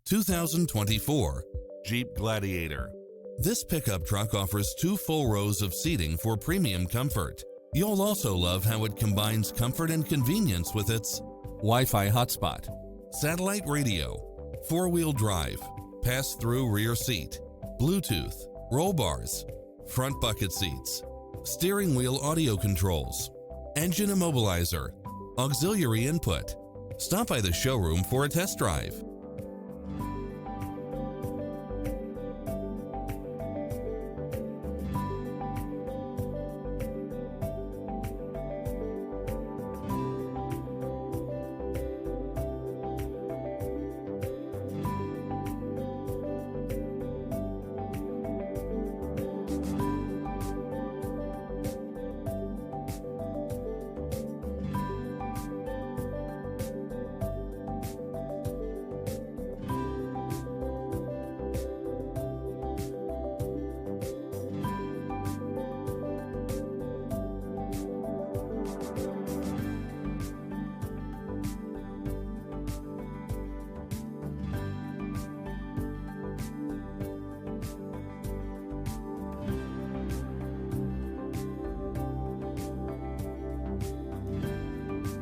2024 Jeep Gladiator. This pickup truck offers 2 full rows of seating for premium comfort. You'll also love how it combines comfort and convenience with its Wi-Fi hotspot, satellite radio, 4-wheel drive, pass-through rear seat, Bluetooth, roll bars, front bucket seats, steering wheel audio controls, engine immobilizer, auxiliary input. Stop by the showroom for a test drive.